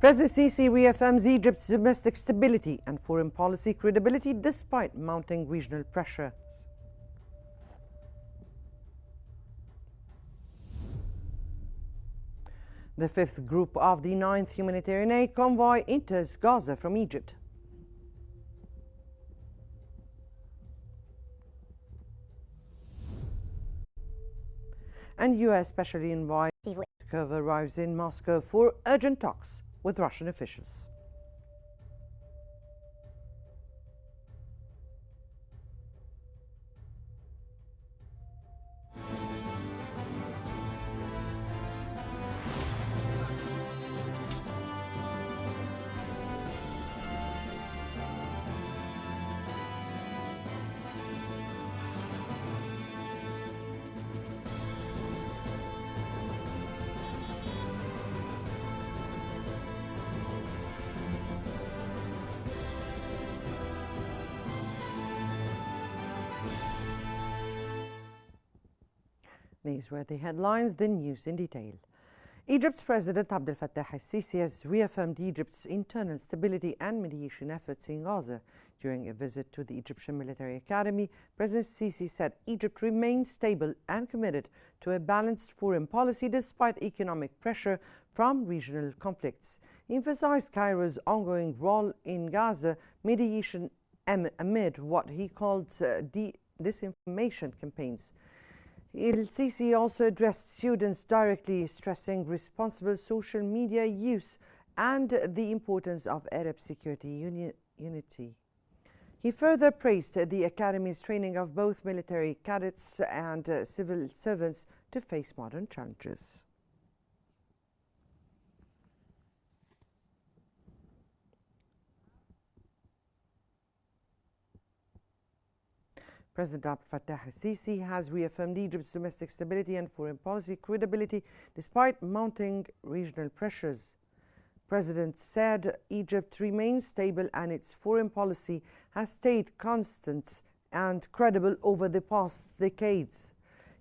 President Sisi reaffirms Egypt's domestic stability and foreign policy credibility despite mounting regional pressures. The fifth group of the 9th humanitarian aid convoy enters Gaza from Egypt. And U.S. specially envoy arrives in Moscow for urgent talks with Russian officials. These were the headlines, the news in detail. Egypt's President Abdel Fattah al-Sisi has reaffirmed Egypt's internal stability and mediation efforts in Gaza. During a visit to the Egyptian Military Academy, President Sisi said Egypt remains stable and committed to a balanced foreign policy despite economic pressure from regional conflicts. He emphasized Cairo's ongoing role in Gaza mediation amid what he called disinformation campaigns. El-Sisi also addressed students directly, stressing responsible social media use and the importance of Arab security unity. He further praised the Academy's training of both military cadets and civil servants to face modern challenges. President Abdel Fattah al-Sisi has reaffirmed Egypt's domestic stability and foreign policy credibility despite mounting regional pressures. The President said Egypt remains stable and its foreign policy has stayed constant and credible over the past decades.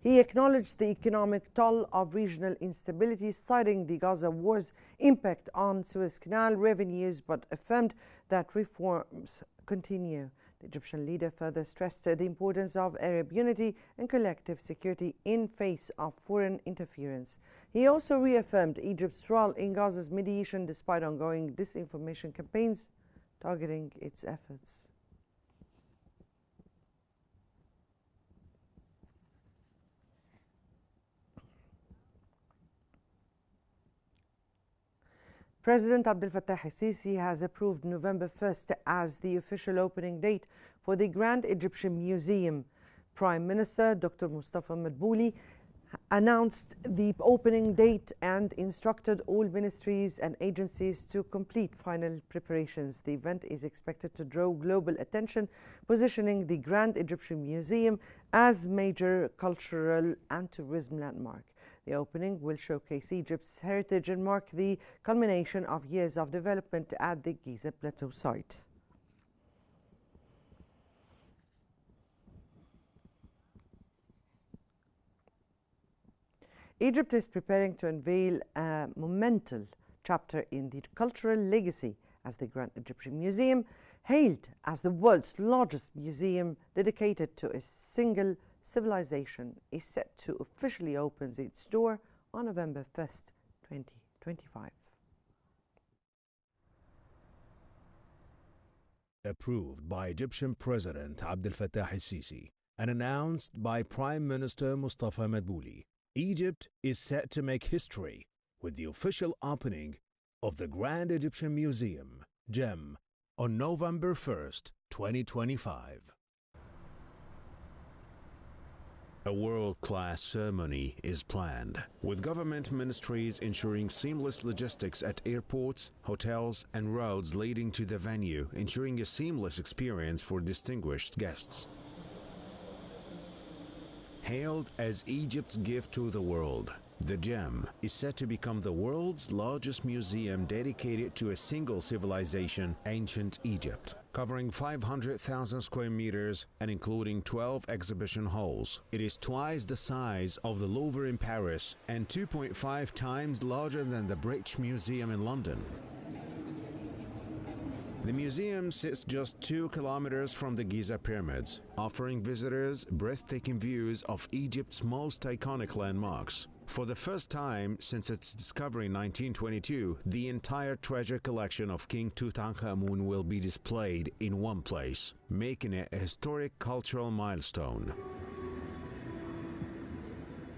He acknowledged the economic toll of regional instability, citing the Gaza war's impact on Suez Canal revenues, but affirmed that reforms continue. The Egyptian leader further stressed the importance of Arab unity and collective security in face of foreign interference. He also reaffirmed Egypt's role in Gaza's mediation despite ongoing disinformation campaigns targeting its efforts. President Abdel Fattah al-Sisi has approved November 1st as the official opening date for the Grand Egyptian Museum. Prime Minister Dr. Mustafa Madbouli announced the opening date and instructed all ministries and agencies to complete final preparations. The event is expected to draw global attention, positioning the Grand Egyptian Museum as major cultural and tourism landmark. The opening will showcase Egypt's heritage and mark the culmination of years of development at the Giza Plateau site. Egypt is preparing to unveil a monumental chapter in the cultural legacy as the Grand Egyptian Museum, hailed as the world's largest museum dedicated to a single civilization, is set to officially open its door on November 1st, 2025. Approved by Egyptian President Abdel Fattah al-Sisi and announced by Prime Minister Mustafa Madbouli, Egypt is set to make history with the official opening of the Grand Egyptian Museum, GEM, on November 1st, 2025. A world-class ceremony is planned, with government ministries ensuring seamless logistics at airports, hotels, and roads leading to the venue, ensuring a seamless experience for distinguished guests. Hailed as Egypt's gift to the world, the GEM is set to become the world's largest museum dedicated to a single civilization, ancient Egypt, covering 500,000 square meters and including 12 exhibition halls. It is twice the size of the Louvre in Paris and 2.5 times larger than the British Museum in London. The museum sits just 2 kilometers from the Giza pyramids, offering visitors breathtaking views of Egypt's most iconic landmarks. For the first time since its discovery in 1922, the entire treasure collection of King Tutankhamun will be displayed in one place, making it a historic cultural milestone.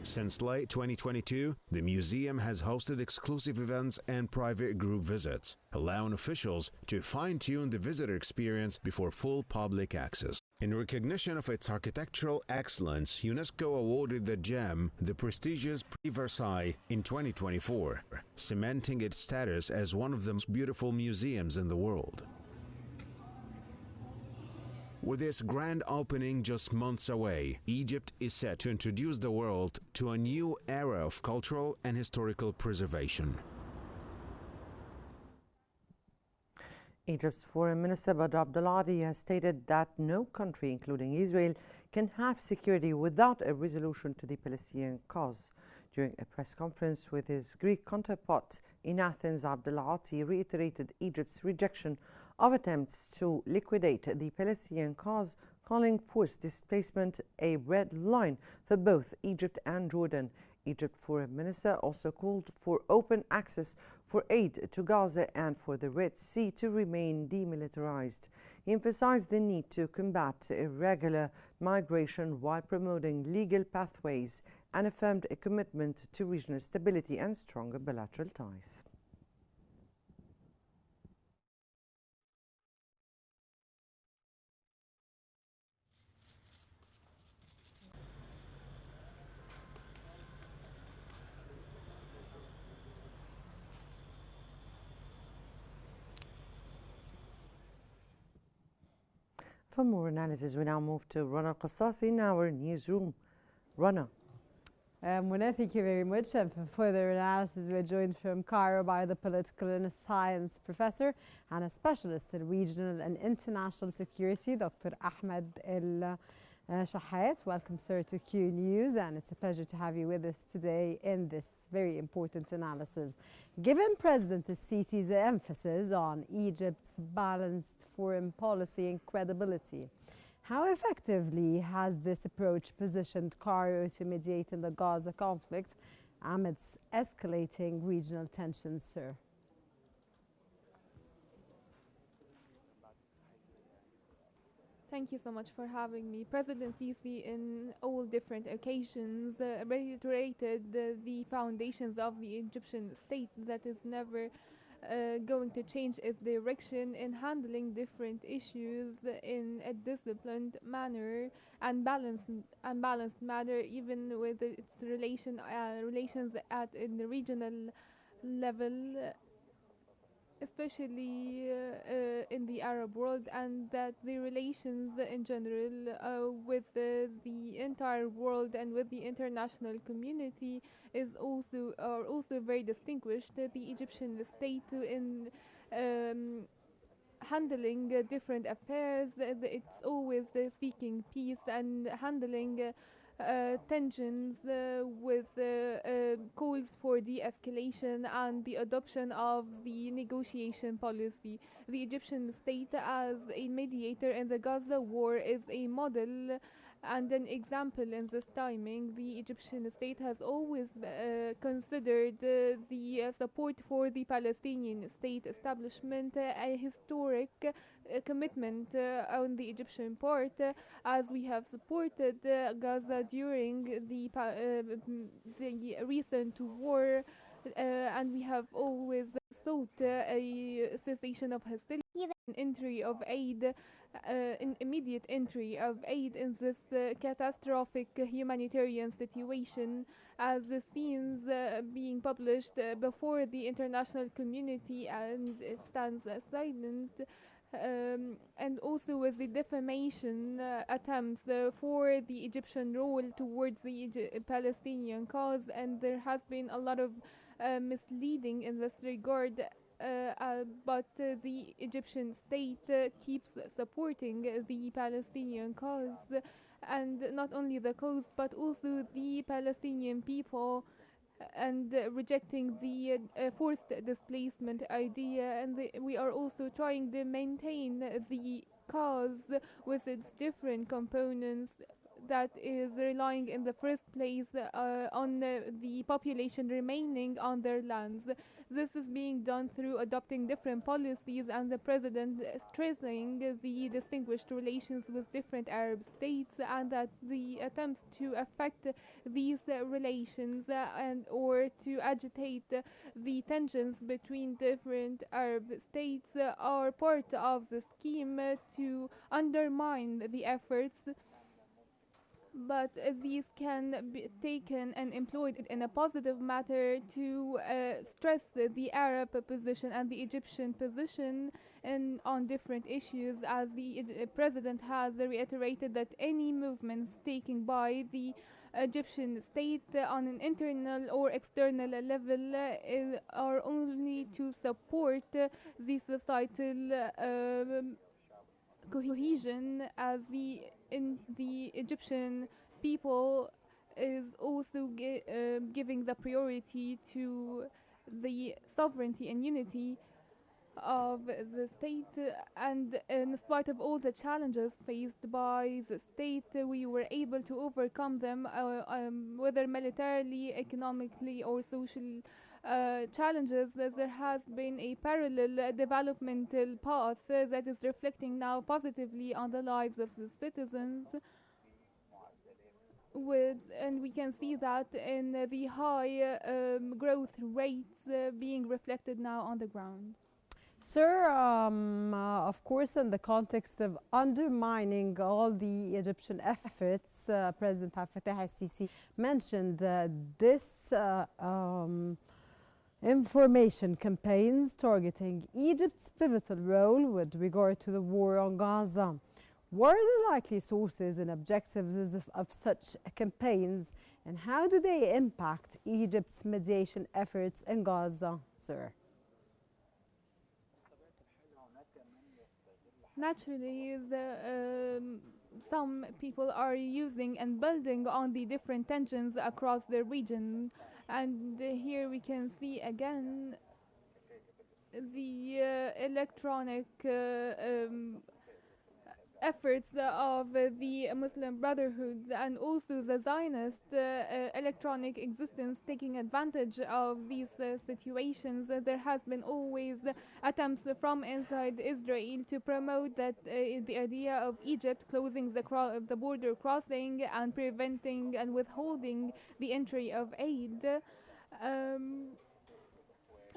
Since late 2022, the museum has hosted exclusive events and private group visits, allowing officials to fine-tune the visitor experience before full public access. In recognition of its architectural excellence, UNESCO awarded the gem the prestigious Prix Versailles in 2024, cementing its status as one of the most beautiful museums in the world. With its grand opening just months away, Egypt is set to introduce the world to a new era of cultural and historical preservation. Egypt's Foreign Minister Badr Abdulati has stated that no country, including Israel, can have security without a resolution to the Palestinian cause. During a press conference with his Greek counterpart in Athens, Abdulati reiterated Egypt's rejection of attempts to liquidate the Palestinian cause, calling forced displacement a red line for both Egypt and Jordan. Egypt's foreign minister also called for open access for aid to Gaza and for the Red Sea to remain demilitarized. He emphasized the need to combat irregular migration while promoting legal pathways and affirmed a commitment to regional stability and stronger bilateral ties. For more analysis, we now move to Rana Qassasi in our newsroom. Rana. Muna, thank you very much. And for further analysis, we're joined from Cairo by the political and science professor and a specialist in regional and international security, Dr. Ahmed El Shahat. Welcome, sir, to Qnews, and it's a pleasure to have you with us today in this very important analysis. Given President Sisi's emphasis on Egypt's balanced foreign policy and credibility, how effectively has this approach positioned Cairo to mediate in the Gaza conflict amidst escalating regional tensions, sir? Thank you so much for having me. President Sisi, in all different occasions, reiterated the foundations of the Egyptian state that is never going to change its direction in handling different issues in a disciplined manner and balanced manner, even with its relations at in the regional level, especially in the Arab world, and that the relations in general with the entire world and with the international community are also very distinguished. The Egyptian state in handling different affairs, it's always seeking peace and handling tensions with calls for de-escalation and the adoption of the negotiation policy. The Egyptian state as a mediator in the Gaza war is a model and an example in this timing. The Egyptian state has always considered the support for the Palestinian state establishment a historic commitment on the Egyptian part, as we have supported Gaza during the recent war, and we have always sought a cessation of hostility, entry of aid, immediate entry of aid in this catastrophic humanitarian situation, as the scenes being published before the international community, and it stands silent. And also with the defamation attempts for the Egyptian role towards the Palestinian cause, and there has been a lot of misleading in this regard. But the Egyptian state keeps supporting the Palestinian cause, and not only the cause but also the Palestinian people and rejecting the forced displacement idea, and we are also trying to maintain the cause with its different components that is relying in the first place on the population remaining on their lands. This is being done through adopting different policies, and the president stressing the distinguished relations with different Arab states, and that the attempts to affect these relations and or to agitate the tensions between different Arab states are part of the scheme to undermine the efforts, but these can be taken and employed in a positive matter to stress the Arab position and the Egyptian position on different issues, as the president has reiterated that any movements taken by the Egyptian state on an internal or external level are only to support the societal cohesion, as the Egyptian people is also giving the priority to the sovereignty and unity of the state, and in spite of all the challenges faced by the state, we were able to overcome them, whether militarily, economically, or social challenges. There has been a parallel developmental path that is reflecting now positively on the lives of the citizens, and we can see that in the high growth rates being reflected now on the ground. Sir, of course, in the context of undermining all the Egyptian efforts, President Abdel Fattah al-Sisi mentioned this information campaigns targeting Egypt's pivotal role with regard to the war on Gaza. What are the likely sources and objectives of such campaigns, and how do they impact Egypt's mediation efforts in Gaza, sir? Naturally, some people are using and building on the different tensions across the region, and here we can see again the electronic efforts of the Muslim Brotherhood and also the Zionist electronic existence taking advantage of these situations. There has been always attempts from inside Israel to promote that the idea of Egypt closing the border crossing and preventing and withholding the entry of aid.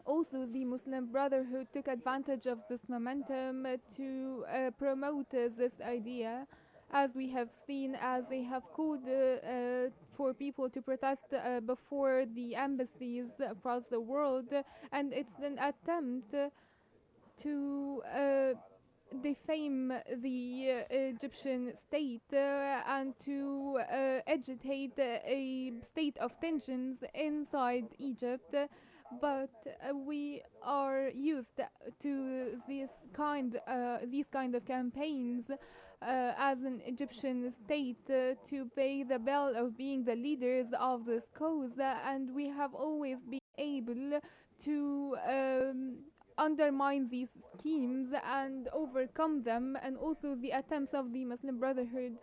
Also, the Muslim Brotherhood took advantage of this momentum to promote this idea, as we have seen, as they have called for people to protest before the embassies across the world, and it's an attempt to defame the Egyptian state and to agitate a state of tensions inside Egypt. But we are used to these kind of campaigns as an Egyptian state to pay the bill of being the leaders of this cause, and we have always been able to undermine these schemes and overcome them, and also the attempts of the Muslim Brotherhood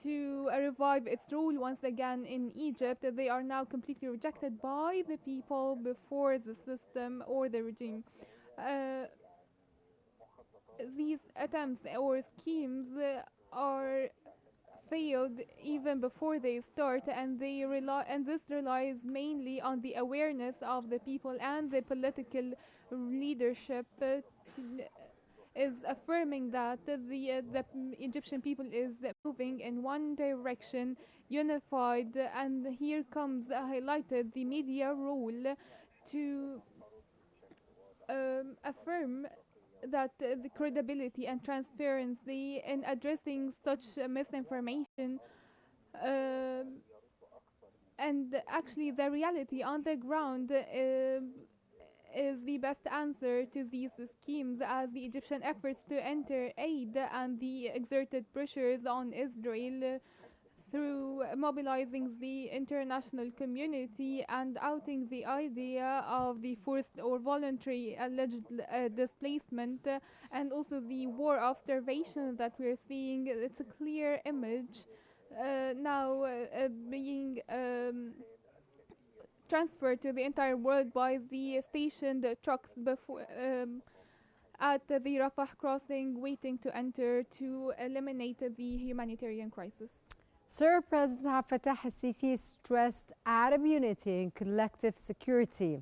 to revive its role once again in Egypt. They are now completely rejected by the people before the system or the regime. These attempts or schemes are failed even before they start, and this relies mainly on the awareness of the people, and the political leadership is affirming that the Egyptian people is moving in one direction, unified, and here comes highlighted the media role to affirm that the credibility and transparency in addressing such misinformation, and actually the reality on the ground is the best answer to these schemes, as the Egyptian efforts to enter aid and the exerted pressures on Israel through mobilizing the international community and outing the idea of the forced or voluntary alleged displacement, and also the war of starvation that we're seeing. It's a clear image now being transferred to the entire world by the stationed trucks before at the Rafah crossing, waiting to enter to eliminate the humanitarian crisis. Sir, President Abdel Fattah al-Sisi stressed Arab unity and collective security.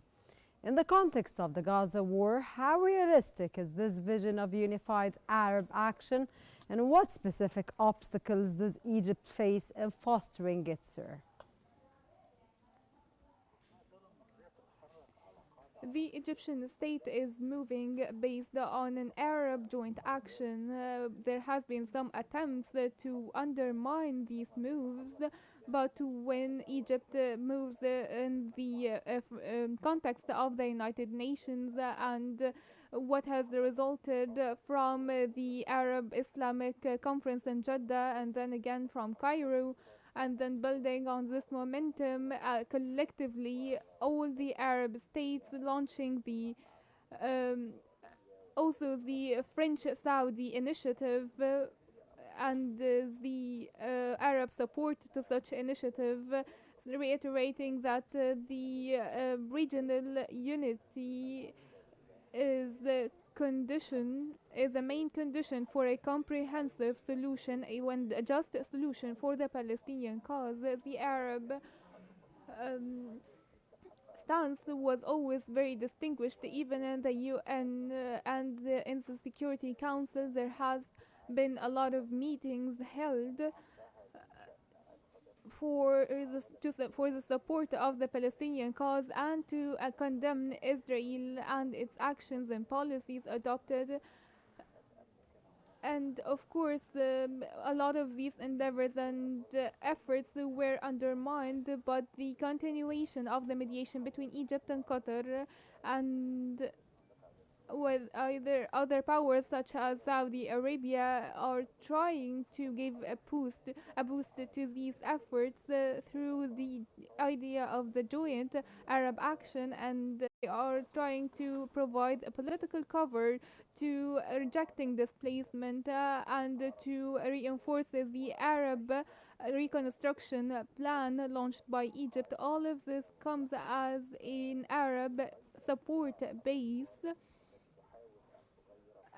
In the context of the Gaza war, how realistic is this vision of unified Arab action, and what specific obstacles does Egypt face in fostering it, sir? The Egyptian state is moving based on an Arab joint action. There has been some attempts to undermine these moves, but when Egypt moves in the context of the United Nations and what has resulted from the Arab Islamic Conference in Jeddah and then again from Cairo, and then building on this momentum, collectively, all the Arab states launching the also the French-Saudi initiative and the Arab support to such initiative, reiterating that the regional unity is the condition, is a main condition for a comprehensive solution, a just solution for the Palestinian cause. The Arab stance was always very distinguished, even in the UN and in the Security Council. There has been a lot of meetings held for the support of the Palestinian cause and to condemn Israel and its actions and policies adopted. And of course, a lot of these endeavors and efforts were undermined, but the continuation of the mediation between Egypt and Qatar, and with either other powers such as Saudi Arabia, are trying to give a boost to these efforts through the idea of the joint Arab action, and they are trying to provide a political cover to rejecting displacement and to reinforce the Arab reconstruction plan launched by Egypt. All of this comes as an Arab support base.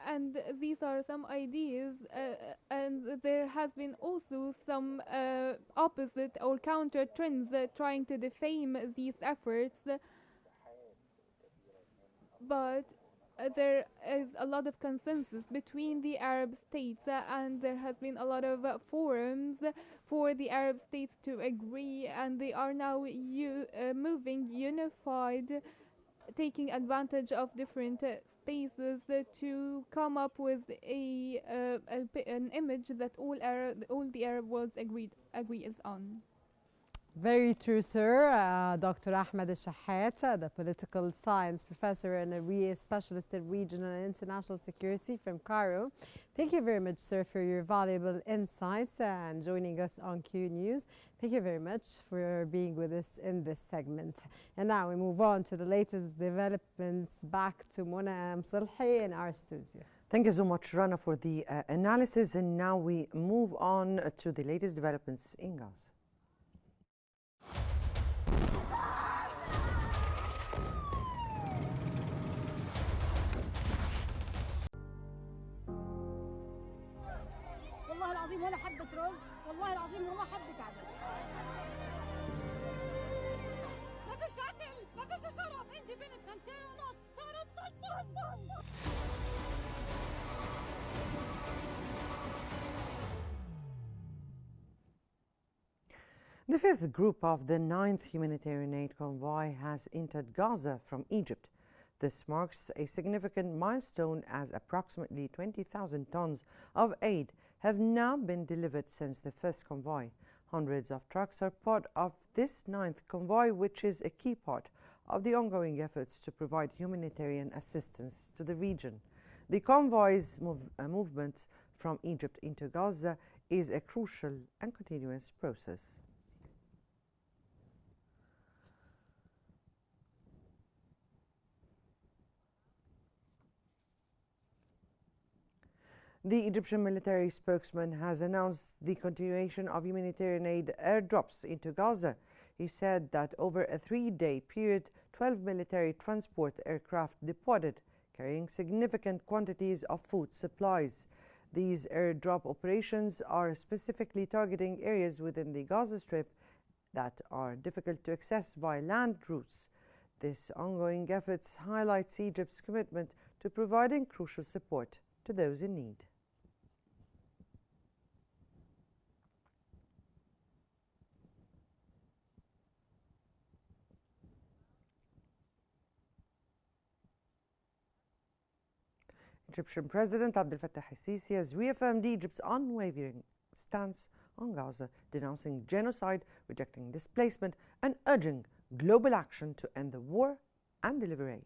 And these are some ideas, and there has been also some opposite or counter trends trying to defame these efforts, but there is a lot of consensus between the Arab states, and there has been a lot of forums for the Arab states to agree, and they are now moving unified, taking advantage of different spaces to come up with an image that all the Arab world agrees on. Very true, sir. Dr. Ahmed al-Shahat, the political science professor and a specialist in regional and international security from Cairo. Thank you very much, sir, for your valuable insights and joining us on Qnews. Thank you very much for being with us in this segment. And now we move on to the latest developments. Back to Mona Msalhi in our studio. Thank you so much, Rana, for the analysis. And now we move on to the latest developments in Gaza. والله العظيم ولا حبة رز، والله العظيم ولا حبة عدس. ما فيش أكل، ما فيش شرب، عندي بنت 2.5 صارت تصدم. The fifth group of the 9th humanitarian aid convoy has entered Gaza from Egypt. This marks a significant milestone as approximately 20,000 tons of aid have now been delivered since the first convoy. Hundreds of trucks are part of this 9th convoy, which is a key part of the efforts to provide humanitarian assistance to the region. The convoy's movement from Egypt into Gaza is a crucial and continuous process. The Egyptian military spokesman has announced the continuation of humanitarian aid airdrops into Gaza. He said that over a 3-day period, 12 military transport aircraft departed, carrying significant quantities of food supplies. These airdrop operations are specifically targeting areas within the Gaza Strip that are difficult to access via land routes. This ongoing efforts highlights Egypt's commitment to providing crucial support to those in need. Egyptian President Abdel Fattah al-Sisi has reaffirmed Egypt's unwavering stance on Gaza, denouncing genocide, rejecting displacement, and urging global action to end the war and deliver aid.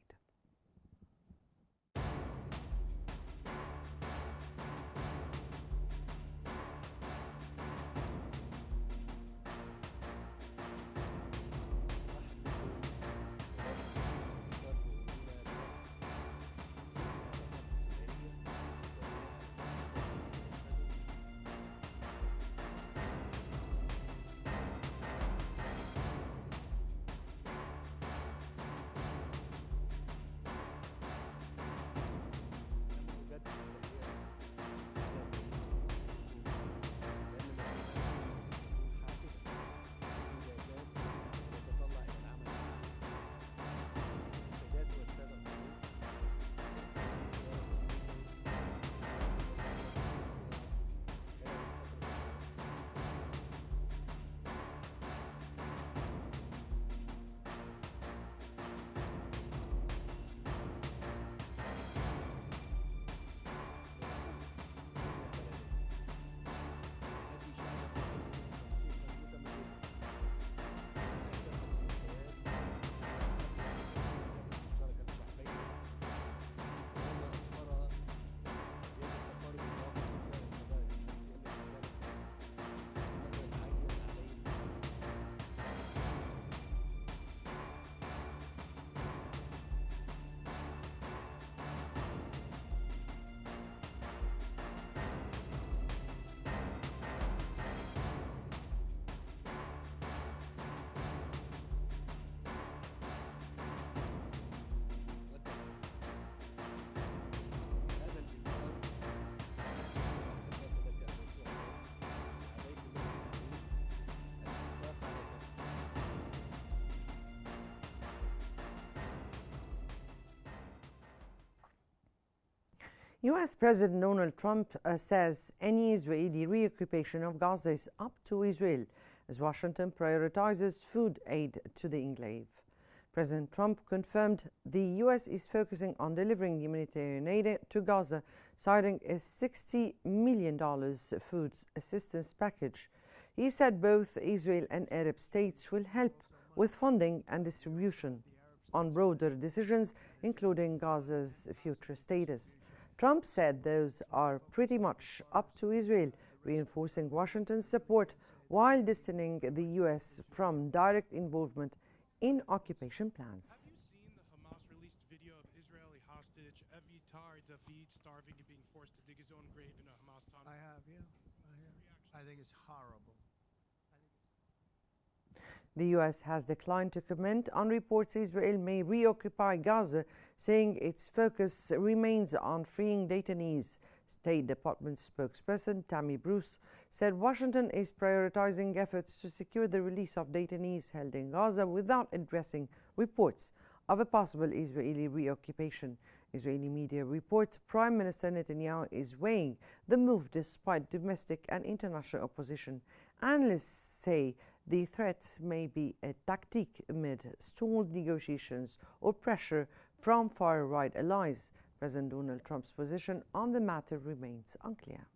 U.S. President Donald Trump says any Israeli reoccupation of Gaza is up to Israel, as Washington prioritizes food aid to the enclave. President Trump confirmed the U.S. is focusing on delivering humanitarian aid to Gaza, citing a $60 million food assistance package. He said both Israel and Arab states will help with funding and distribution on broader decisions, including Gaza's future status. Trump said those are pretty much up to Israel, reinforcing Washington's support while distancing the U.S. from direct involvement in occupation plans. Have you seen the Hamas-released video of Israeli hostage Avitar David starving and being forced to dig his own grave in a Hamas tunnel? I have, yeah. I think it's horrible. The U.S. has declined to comment on reports Israel may reoccupy Gaza, saying its focus remains on freeing detainees. State Department spokesperson Tammy Bruce said Washington is prioritizing efforts to secure the release of detainees held in Gaza without addressing reports of a possible Israeli reoccupation. Israeli media report Prime Minister Netanyahu is weighing the move despite domestic and international opposition. Analysts say the threat may be a tactic amid stalled negotiations or pressure from far-right allies. President Donald Trump's position on the matter remains unclear.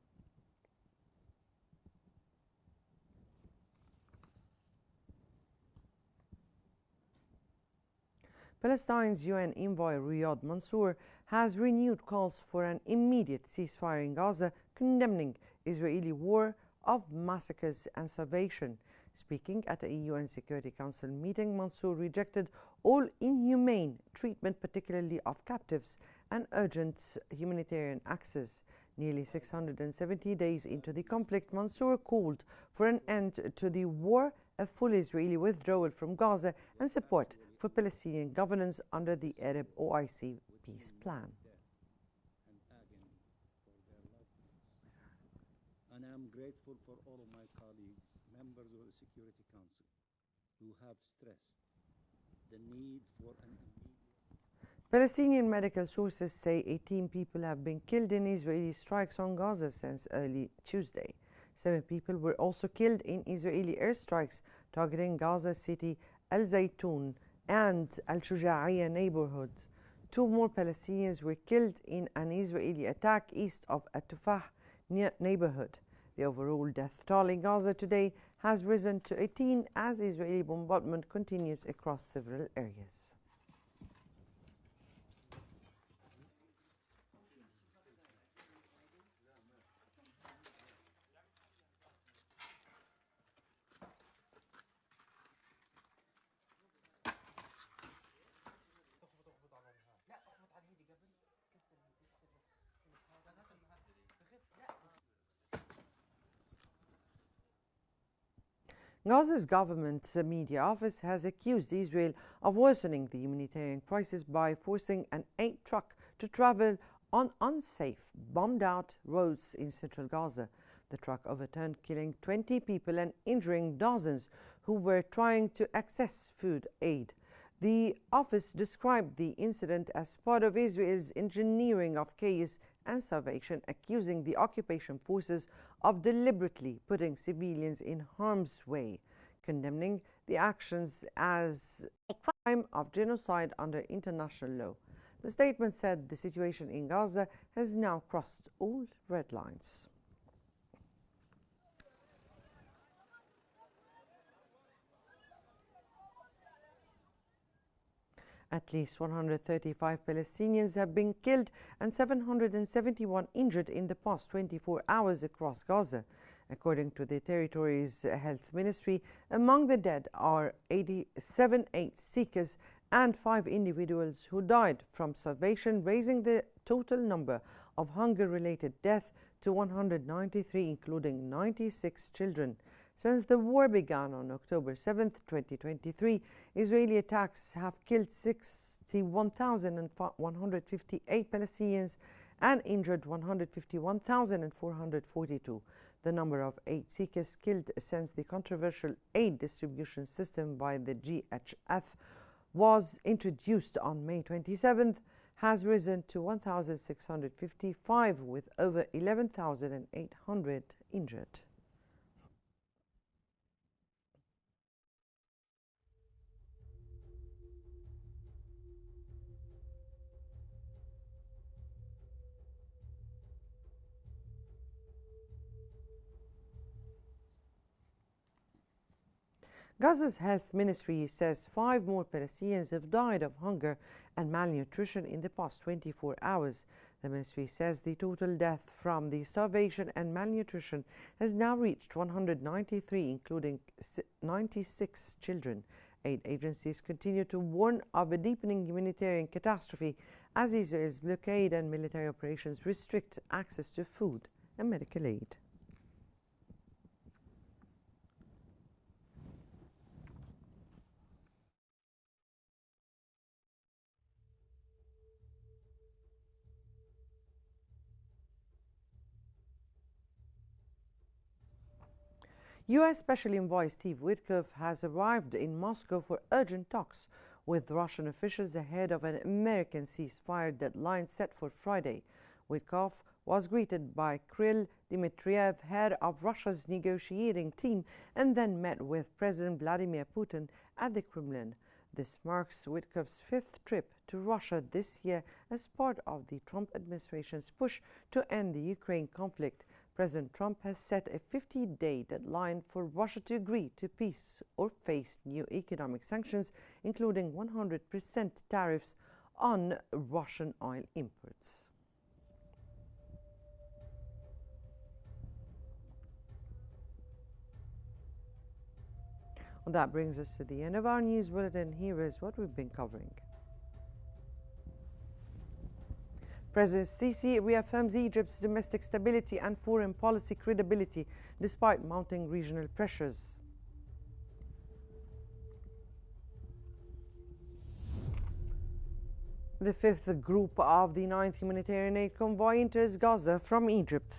Palestine's UN envoy Riyad Mansour has renewed calls for an immediate ceasefire in Gaza, condemning Israeli war of massacres and starvation. Speaking at a UN Security Council meeting, Mansour rejected all inhumane treatment, particularly of captives, and urgent humanitarian access. Nearly 670 days into the conflict, Mansour called for an end to the war, a full Israeli withdrawal from Gaza, and support for Palestinian governance under the Arab OIC peace plan. And I am grateful for all of my colleagues, members of the Security Council, who have stressed the need for an immediate. Palestinian medical sources say 18 people have been killed in Israeli strikes on Gaza since early Tuesday. 7 people were also killed in Israeli airstrikes targeting Gaza City, Al Zaytun, and Al Shuja'iyya neighborhoods. 2 more Palestinians were killed in an Israeli attack east of At-Tufah neighborhood. The overall death toll in Gaza today has risen to 18 as Israeli bombardment continues across several areas. Gaza's government media office has accused Israel of worsening the humanitarian crisis by forcing an aid truck to travel on unsafe, bombed-out roads in central Gaza. The truck overturned, killing 20 people and injuring dozens who were trying to access food aid. The office described the incident as part of Israel's engineering of chaos and starvation, accusing the occupation forces of deliberately putting civilians in harm's way, condemning the actions as a crime of genocide under international law. The statement said the situation in Gaza has now crossed all red lines. At least 135 Palestinians have been killed and 771 injured in the past 24 hours across Gaza. According to the territory's health ministry, among the dead are 87 aid seekers and 5 individuals who died from starvation, raising the total number of hunger-related deaths to 193, including 96 children. Since the war began on October 7, 2023, Israeli attacks have killed 61,158 Palestinians and injured 151,442. The number of aid seekers killed since the controversial aid distribution system by the GHF was introduced on May 27th has risen to 1,655, with over 11,800 injured. Gaza's health ministry says 5 more Palestinians have died of hunger and malnutrition in the past 24 hours. The ministry says the total death from the starvation and malnutrition has now reached 193, including 96 children. Aid agencies continue to warn of a deepening humanitarian catastrophe as Israel's blockade and military operations restrict access to food and medical aid. U.S. Special Envoy Steve Witkoff has arrived in Moscow for urgent talks with Russian officials ahead of an American ceasefire deadline set for Friday. Witkoff was greeted by Kirill Dmitriev, head of Russia's negotiating team, and then met with President Vladimir Putin at the Kremlin. This marks Witkoff's 5th trip to Russia this year as part of the Trump administration's push to end the Ukraine conflict. President Trump has set a 50-day deadline for Russia to agree to peace or face new economic sanctions, including 100% tariffs on Russian oil imports. Well, that brings us to the end of our news bulletin. Here is what we've been covering. President Sisi reaffirms Egypt's domestic stability and foreign policy credibility despite mounting regional pressures. The fifth group of the 9th Humanitarian Aid Convoy enters Gaza from Egypt.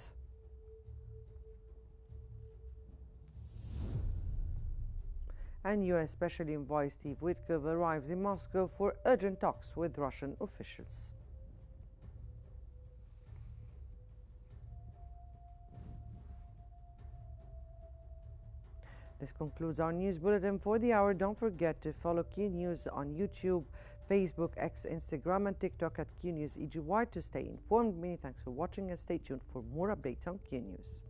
And U.S. Special Envoy Steve Witkoff arrives in Moscow for urgent talks with Russian officials. This concludes our news bulletin for the hour. Don't forget to follow Qnews on YouTube, Facebook, X, Instagram, and TikTok at Qnews EGY to stay informed. Many thanks for watching and stay tuned for more updates on Qnews.